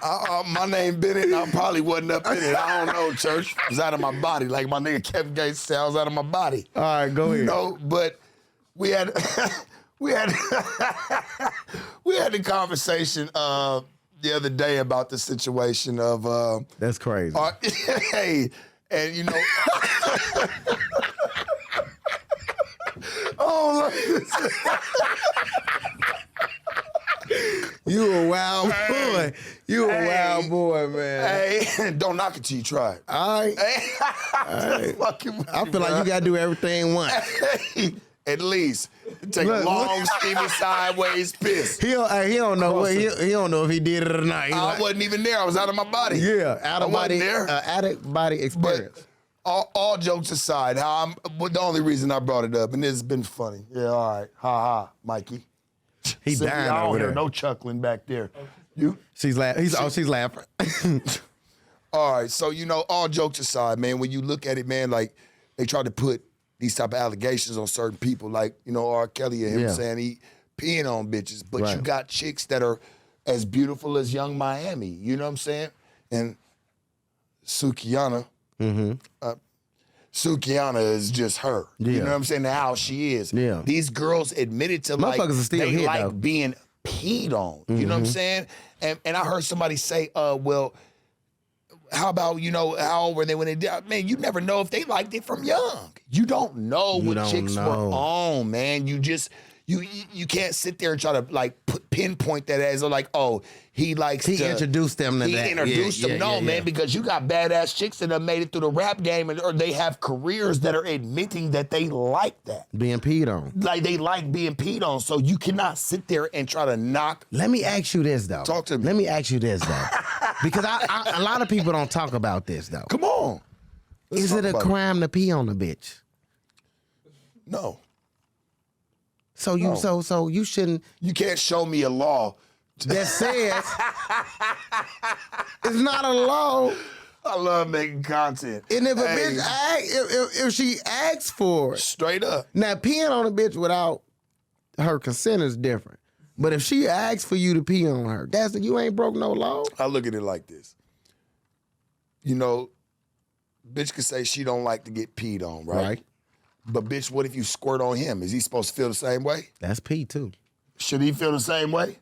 My name Bennett, and I probably wasn't up in it. I don't know, church. It was out of my body. Like my nigga Kevin Gates said, I was out of my body. All right, go ahead. But we had we had the conversation the other day about the situation of that's crazy. Hey, and oh, you a wild boy. You a wild boy, man. Hey, don't knock it till you try it. All right. Hey. I feel like you gotta do everything once. Hey, at least take a long, steamy, sideways piss. He don't know he don't know if he did it or not. I wasn't even there. I was out of my body. Yeah, out of body experience. But all jokes aside, the only reason I brought it up, and this has been funny. Yeah, all right. Ha, Mikey. He dying over there. No chuckling back there. She's laughing. She's laughing. All right, so all jokes aside, man, when you look at it, man, like they try to put these type of allegations on certain people, like R. Kelly and him saying he peeing on bitches, but you got chicks that are as beautiful as Yung Miami. You know what I'm saying? And Sukihana. Sukihana is just her. Yeah. You know what I'm saying? How she is. Yeah. These girls admitted to like Motherfuckers are still they hit, like though. being peed on. You know what I'm saying? And I heard somebody say, well, how about, how old were they when they did? Man, you never know if they liked it from young. You don't know what chicks were on, man. You just you can't sit there and try to like pinpoint that as like, oh, he introduced them to that. He introduced them. No, man, because you got badass chicks that have made it through the rap game, or they have careers that are admitting that they like that. Being peed on. Like they like being peed on. So you cannot sit there and try to knock. Let me ask you this though. Talk to me. Let me ask you this though. Because a lot of people don't talk about this though. Come on. Is it a crime to pee on a bitch? No. So you shouldn't. You can't show me a law that says it's not a law. I love making content. And if a bitch if she asks for it, straight up. Now peeing on a bitch without her consent is different. But if she asks for you to pee on her, you ain't broke no law. I look at it like this. Bitch could say she don't like to get peed on, right? But bitch, what if you squirt on him? Is he supposed to feel the same way? That's pee too. Should he feel the same way?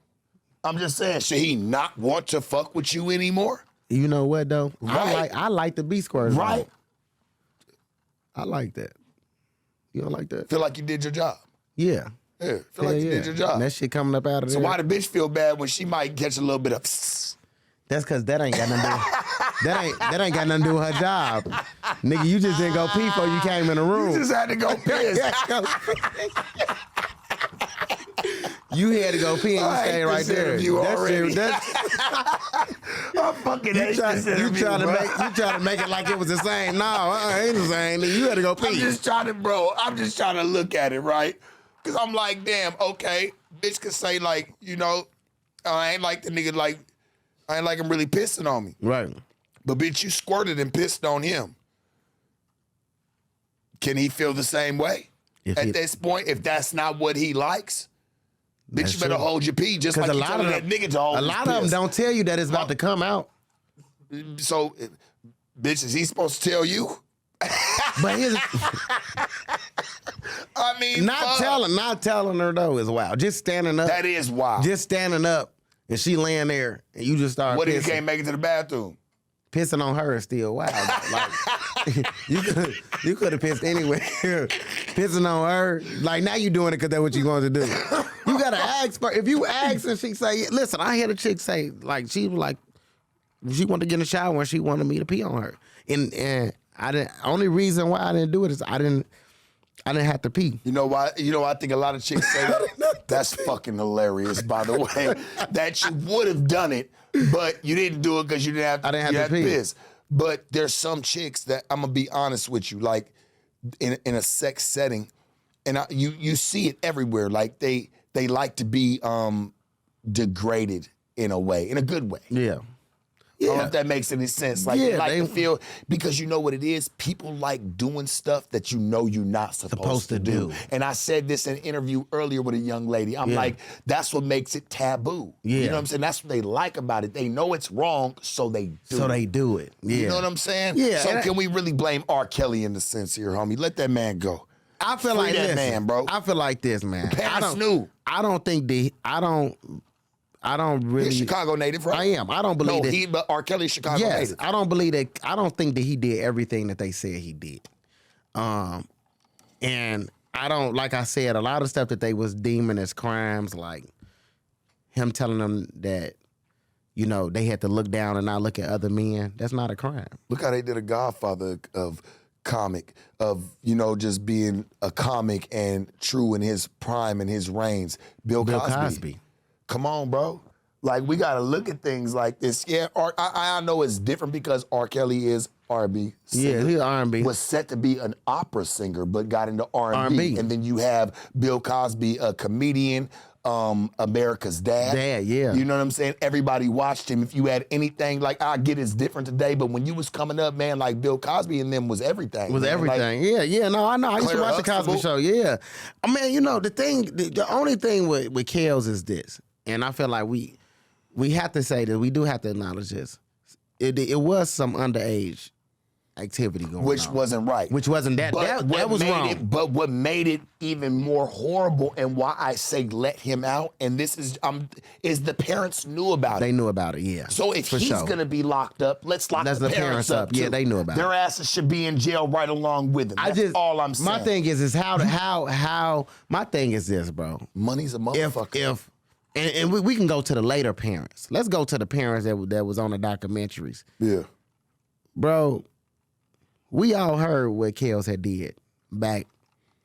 I'm just saying, should he not want to fuck with you anymore? You know what though? Right. I like the be squirted. Right. I like that. You don't like that? Feel like you did your job. Yeah. Yeah. Feel like you did your job. And that shit coming up out of there. So why the bitch feel bad when she might catch a little bit of That's because that ain't got nothing to do. that ain't got nothing to do with her job. Nigga, you just didn't go pee before you came in the room. You just had to go piss. You had to go pee and you stayed right there. I fucking hate this interview, you try to make it like it was the same. No, it ain't the same. You had to go pee. I'm just trying to look at it, right? Because I'm like, damn, okay. Bitch could say like, I ain't like the nigga like, I ain't like him really pissing on me. Right. But bitch, you squirted and pissed on him. Can he feel the same way? At this point, if that's not what he likes? Bitch, you better hold your pee just like you telling that nigga to hold his piss. A lot of them don't tell you that it's about to come out. So, bitch, is he supposed to tell you? But I mean, not telling her though is wild. Just standing up. That is wild. Just standing up and she laying there and you just start. What pissing. if you can't make it to the bathroom? Pissing on her is still wild. Like you could have pissed anywhere. Pissing on her, like now you doing it because that's what you want to do. You gotta ask for. If you ask and she say, "Listen," I had a chick say, like she was like, she wanted to get in the shower and she wanted me to pee on her, and I didn't. Only reason why I didn't do it is I didn't have to pee. You know why? I think a lot of chicks say that. That's fucking hilarious, by the way. That you would have done it, but you didn't do it because you didn't have to piss. But there's some chicks that I'm gonna be honest with you, like in a sex setting, and you see it everywhere. Like they like to be degraded in a way, in a good way. Yeah. I don't know if that makes any sense. Like, they like to feel, because you know what it is? People like doing stuff that you know you're not supposed to do. And I said this in an interview earlier with a young lady. I'm like, that's what makes it taboo. Yeah. You know what I'm saying? That's what they like about it. They know it's wrong, so they do it. Yeah. You know what I'm saying? Yeah. So can we really blame R. Kelly in the sense here, homie? Let that man go. I feel Free like that this, man, bro. I feel like this, man. I don't really. He's Chicago native, right? I am. I don't believe that. But R. Kelly's Chicago yes, native. I don't believe that. I don't think that he did everything that they said he did. And I don't, like I said, a lot of stuff that they was deeming as crimes, like him telling them that, they had to look down and not look at other men. That's not a crime. Look how they did a Godfather of comic, of, just being a comic and true in his prime and his reigns. Bill Cosby. Come on, bro. Like, we got to look at things like this. Yeah, I know it's different because R. Kelly is R&B singer. Yeah, he's R&B. Was set to be an opera singer, but got into R&B. And then you have Bill Cosby, a comedian, America's Dad. Yeah. You know what I'm saying? Everybody watched him. If you had anything, like, I get it's different today, but when you was coming up, man, like Bill Cosby and them was everything. Everything. Like, no, I know. I used to watch the Cosby Show. Yeah. I mean, the only thing with Kels is this, and I feel like we have to say that we do have to acknowledge this. it was some underage activity going on. Which wasn't right. Which wasn't that. That was wrong. But what made it even more horrible and why I say let him out, and this is the parents knew about it. They knew about it, yeah. So if he's going to be locked up, let's lock the parents up too. Yeah, they knew about Their asses should be in jail right along with them. That's all I'm saying. My thing is how my thing is this, bro. Money's a motherfucker. And we can go to the later parents. Let's go to the parents that was on the documentaries. Yeah. Bro, we all heard what Kels had did back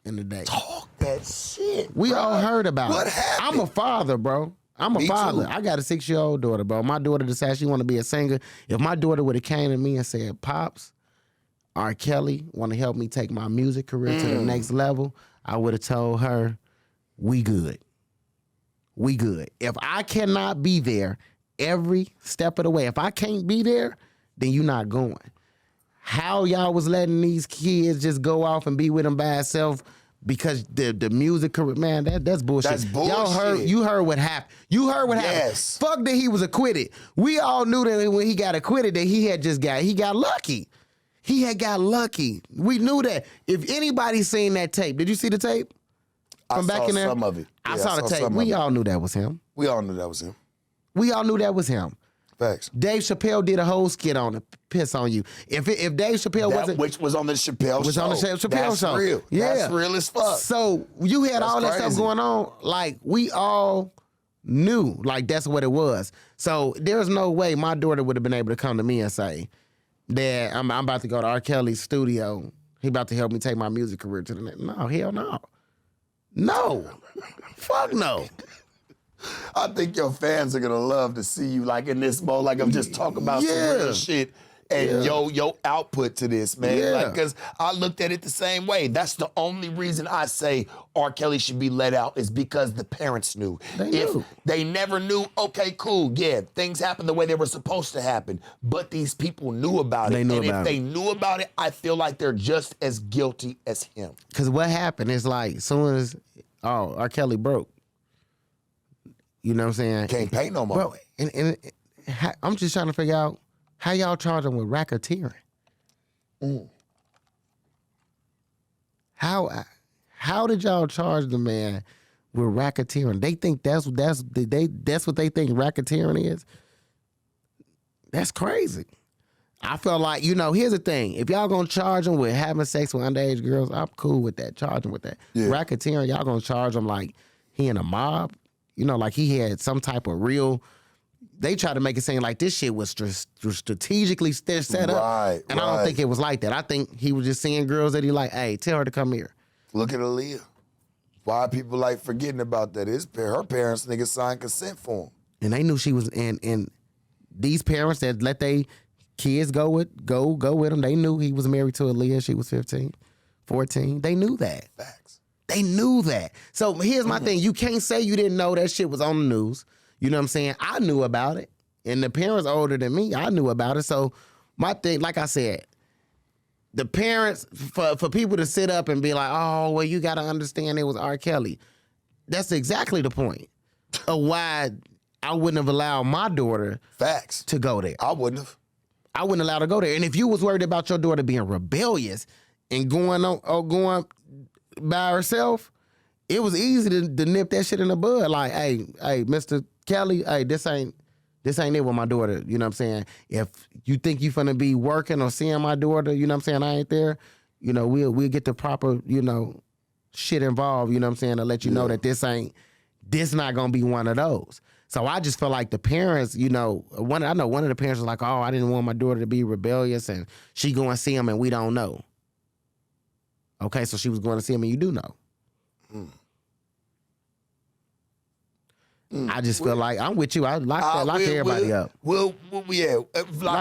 in the day. Talk that shit. We all heard about what it. Happened? I'm a father, bro. I'm a father. Too. I got a 6-year-old daughter, bro. My daughter decided she want to be a singer. If my daughter would have came to me and said, Pops, R. Kelly want to help me take my music career to the next level, I would have told her, we good. We good. If I cannot be there every step of the way, if I can't be there, then you're not going. How y'all was letting these kids just go off and be with them by itself because the music career, man, that's bullshit. That's bullshit. You heard what happened. You heard what happened. Fuck that he was acquitted. We all knew that when he got acquitted that he got lucky. He had got lucky. We knew that. If anybody seen that tape, did you see the tape? From back in there? Some of it. I saw the tape. We all knew that was him. We all knew that was him. We all knew that was him. Facts. Dave Chappelle did a whole skit on it, piss on you. If Dave Chappelle wasn't, which was on the Chappelle show. Was on the Chappelle show. That's real. Yeah. That's real as fuck. So you had all that stuff going on. Like we all knew, like that's what it was. So there's no way my daughter would have been able to come to me and say, Dad, I'm about to go to R. Kelly's studio. He about to help me take my music career to the next. No, hell no. No. Fuck no. I think your fans are gonna love to see you like in this mode, like I'm just talking about some real shit and your output to this, man. Yeah. Like, cause I looked at it the same way. That's the only reason I say R. Kelly should be let out is because the parents knew. They knew. If they never knew, okay, cool, yeah, things happened the way they were supposed to happen. But these people knew about it. If they knew about it, I feel like they're just as guilty as him. Cause what happened is like, as soon as R. Kelly broke. You know what I'm saying? Can't pay no more. Bro, and I'm just trying to figure out how y'all charge them with racketeering. How did y'all charge the man with racketeering? They think that's what they think racketeering is. That's crazy. I feel like, here's the thing. If y'all gonna charge them with having sex with underage girls, I'm cool with that. Charge them with that. Yeah. Racketeering, y'all gonna charge them like he in a mob. Like he had some type of real. They try to make it seem like this shit was strategically set up. Right. And I don't think it was like that. I think he was just seeing girls that he like, hey, tell her to come here. Look at Aaliyah. Why people like forgetting about that? Her parents niggas signed consent form. And they knew she was, and these parents that let they kids go with them, they knew he was married to Aaliyah. She was 15, 14. They knew that. Facts. They knew that. So here's my thing. You can't say you didn't know that shit was on the news. You know what I'm saying? I knew about it. And the parents older than me, I knew about it. So my thing, like I said, the parents, for people to sit up and be like, oh, well, you got to understand it was R. Kelly. That's exactly the point of why I wouldn't have allowed my daughter to go there. I wouldn't have. I wouldn't allow her to go there. And if you was worried about your daughter being rebellious and going by herself, it was easy to nip that shit in the bud. Like, hey, Mr. Kelly, hey, this ain't it with my daughter. You know what I'm saying? If you think you finna be working or seeing my daughter, you know what I'm saying, I ain't there, we'll get the proper, shit involved, you know what I'm saying, to let you know that this not gonna be one of those. So I just feel like the parents, I know one of the parents was like, oh, I didn't want my daughter to be rebellious and she go and see him and we don't know. Okay, so she was going to see him and you do know. I just feel like I'm with you. I lock everybody up. Lock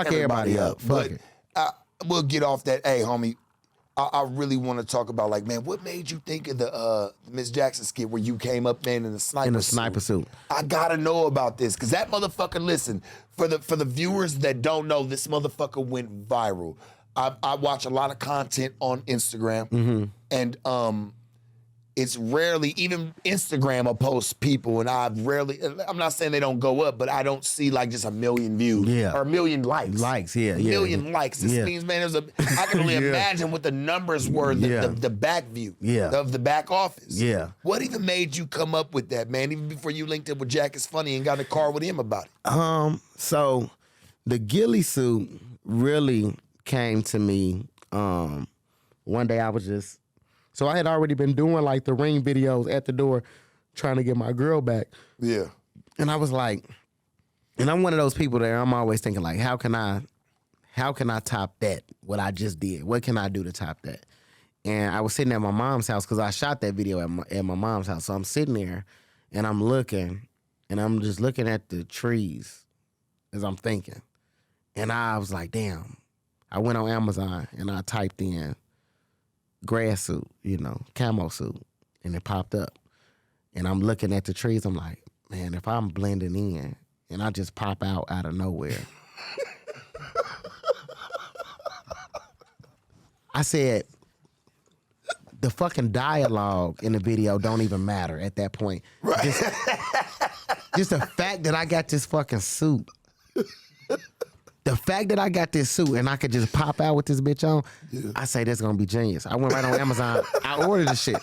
everybody up. Fuck it. We'll get off that. Hey, homie, I really want to talk about, like, man, what made you think of the Miss Jackson skit where you came up, man, in the sniper suit? I gotta know about this, because that motherfucker, listen, for the viewers that don't know, this motherfucker went viral. I watch a lot of content on Instagram, and it's rarely, even Instagram will post people, and I'm not saying they don't go up, but I don't see like just a million views or a million likes. Likes, a million likes. This means, man, I can only imagine what the numbers were, the back view of the back office. Yeah. What even made you come up with that, man, even before you linked up with Jack is Funny and got in a car with him about it? So the ghillie suit really came to me one day. So I had already been doing like the ring videos at the door trying to get my girl back. Yeah. And I was like, and I'm one of those people that I'm always thinking like, how can I top that, what I just did? What can I do to top that? And I was sitting at my mom's house because I shot that video at my mom's house. So I'm sitting there and I'm looking and I'm just looking at the trees as I'm thinking. And I was like, damn. I went on Amazon and I typed in grass suit, camo suit, and it popped up. And I'm looking at the trees. I'm like, man, if I'm blending in and I just pop out of nowhere. I said, the fucking dialogue in the video don't even matter at that point. Right. Just the fact that I got this fucking suit. The fact that I got this suit and I could just pop out with this bitch on, I say that's gonna be genius. I went right on Amazon. I ordered the shit.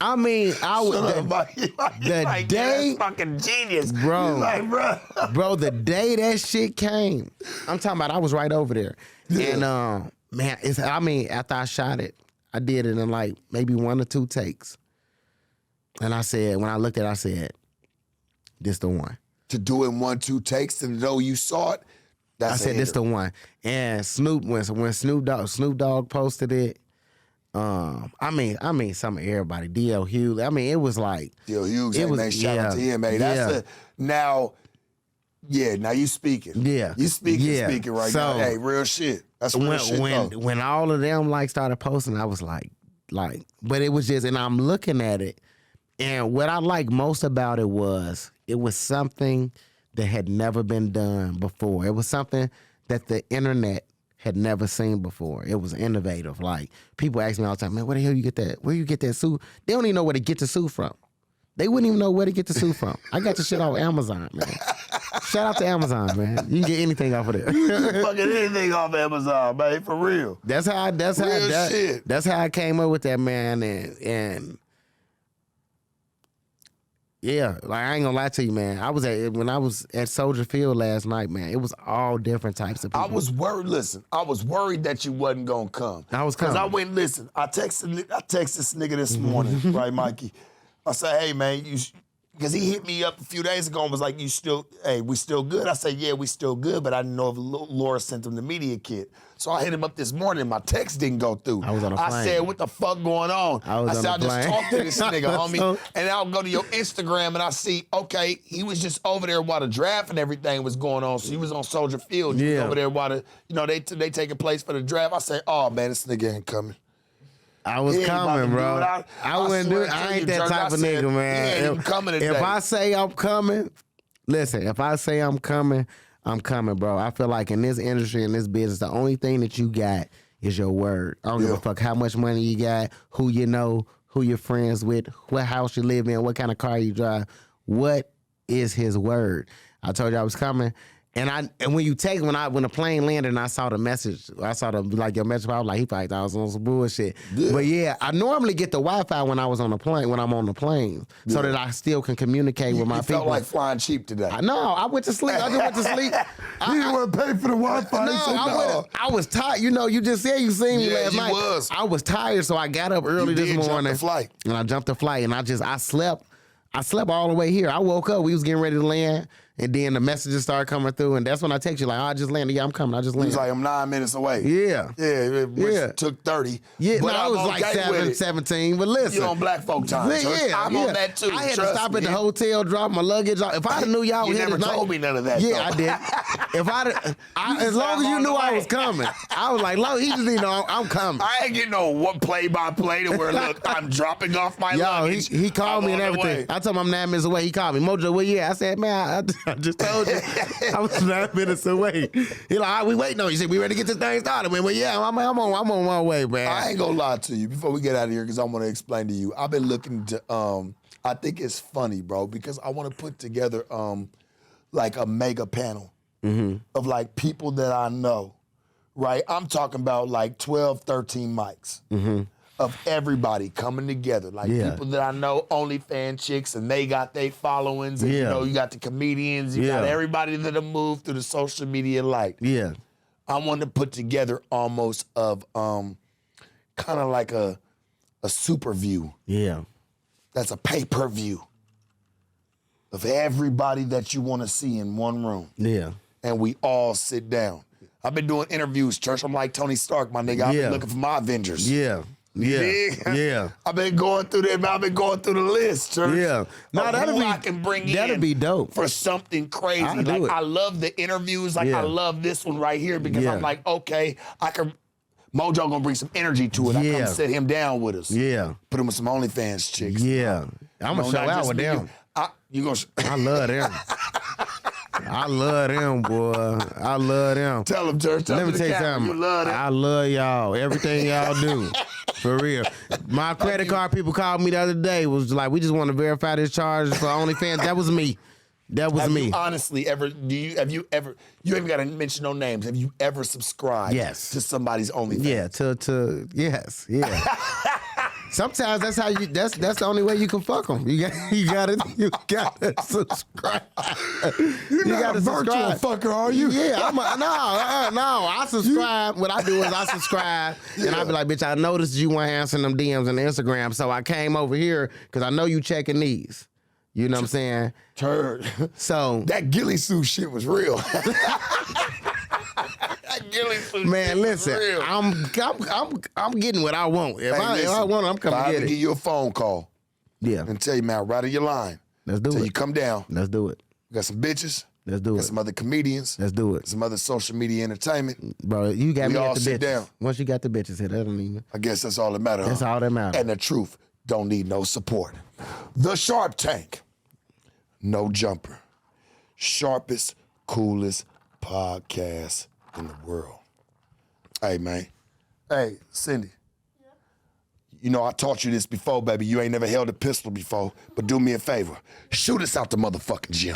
I mean, the day, fucking genius, bro. Bro, the day that shit came, I'm talking about I was right over there, and man, after I shot it, I did it in like maybe 1 or 2 takes, and I said, when I looked at it, I said, this the one. To do it in 1, 2 takes, and though you saw it. I said this the one, and when Snoop Dogg posted it, I mean, some of everybody, D.L. Hughes. I mean, it was like D.L. Hughes. Man, shout out to him, man. That's now you speaking. Yeah, you speaking right now. Hey, real shit. That's real shit. When all of them like started posting, I was like, but it was just, and I'm looking at it, and what I like most about it was something that had never been done before. It was something that the internet had never seen before. It was innovative. Like, people ask me all the time, man, where the hell you get that? Where you get that suit? They don't even know where to get the suit from. They wouldn't even know where to get the suit from. I got the shit off Amazon, man. Shout out to Amazon, man. You can get anything off of there. You can get fucking anything off Amazon, man, for real. That's how I came up with that, man, and yeah, like, I ain't gonna lie to you, man. When I was at Soldier Field last night, man, it was all different types of people. I was worried that you wasn't gonna come. I was coming. Because I went, listen, I texted this nigga this morning, right, Mikey? I said, hey, man, because he hit me up a few days ago and was like, we still good? I said, yeah, we still good, but I didn't know if Laura sent him the media kit. So I hit him up this morning, my text didn't go through. I was on a plane. I said, what the fuck going on? I said, I'll just talk to this nigga, homie. And I'll go to your Instagram and I see, okay, he was just over there while the draft and everything was going on. So he was on Soldier Field. He was over there while they taking place for the draft. I said, oh, man, this nigga ain't coming. I was coming, bro. I wouldn't do it. I ain't that type of nigga, man. If I say I'm coming, listen, if I say I'm coming, bro. I feel like in this industry, in this business, the only thing that you got is your word. I don't give a fuck how much money you got, who you know, who you're friends with, what house you live in, what kind of car you drive. What is his word? I told you I was coming. And when you text, when the plane landed and I saw the message, your message, I was like, he probably thought I was on some bullshit. Yeah. But yeah, I normally get the Wi-Fi when I'm on the plane, so that I still can communicate with my people. You felt like flying cheap today. No, I went to sleep. I just went to sleep. You didn't want to pay for the Wi-Fi. I was tired. You just said you seen me last night. I was tired, so I got up early this morning. And I jumped the flight, and I slept. I slept all the way here. I woke up. We was getting ready to land. And then the messages started coming through, and that's when I text you, like, I just landed. Yeah, I'm coming. I just landed. He was like, I'm 9 minutes away. Yeah. It took 30. Yeah, but I was like 17. But listen. You're on black folk time, I'm on that too. I had to stop at the hotel, drop my luggage off. If I knew y'all you here never tonight, told me none of that. Yeah, I did. as long as you knew I was coming, I was like, he just didn't know I'm coming. I ain't getting no what play-by-play to where, look, I'm dropping off my luggage. He called me and everything. I told him I'm 9 minutes away. He called me. Mojo, where you at? I said, man, I just told you I was 9 minutes away. He like, all right, we waiting on you. He said, we ready to get this thing started. Well, yeah, I'm on my way, man. I ain't gonna lie to you before we get out of here because I want to explain to you. I've been looking to, I think it's funny, bro, because I want to put together like a mega panel of like people that I know, right? I'm talking about like 12, 13 mics of everybody coming together. Like people that I know, OnlyFans chicks, and they got their followings. And, you know, you got the comedians, you got everybody that have moved through the social media light. Yeah. I want to put together almost of kind of like a super view. Yeah. That's a pay-per-view of everybody that you want to see in one room. Yeah. And we all sit down. I've been doing interviews, Church. I'm like Tony Stark, my nigga. I've been looking for my Avengers. Yeah. Yeah. I've been going through the list, Church. Yeah. No, I can bring in. That'd be dope. For something crazy. I love the interviews. I love this one right here because I'm like, okay, Mojo gonna bring some energy to it. I come sit him down with us. Yeah. Put him with some OnlyFans chicks. Yeah. I'm gonna show out with them. I love them. I love them, boy. I love them. Tell them, Church. Let me tell you something. I love y'all. Everything y'all do. For real. My credit card people called me the other day. Was like, we just want to verify this charge for OnlyFans. That was me. Have me. You honestly ever, you ain't got to mention no names. Have you ever subscribed to somebody's OnlyFans? Yeah, yes. Sometimes that's the only way you can fuck them. You gotta subscribe. You're not a virtual fucker, are you? Yeah, no. I subscribe. What I do is I subscribe, and I be like, bitch, I noticed you weren't answering them DMs on Instagram, so I came over here because I know you checking these. You know what I'm saying? Turd. So that ghillie suit shit was real. Man, listen, I'm getting what I want. If I want it, I'm coming to get it. Give you a phone call. Yeah. And tell you, man, right of your line. Let's do it. Till you come down. Let's do it. We got some bitches. Let's do it. Got some other comedians. Let's do it. Some other social media entertainment. Bro, you got me all at the sit bitches. Down. Once you got the bitches here, that don't even. I guess that's all that matters. That's all that matters. And the truth don't need no support. The Sharp Tank. No jumper. Sharpest, coolest podcast in the world. Hey, man. Hey, Cindy. Yeah. You know, I taught you this before, baby. You ain't never held a pistol before, but do me a favor. Shoot us out the motherfucking gym.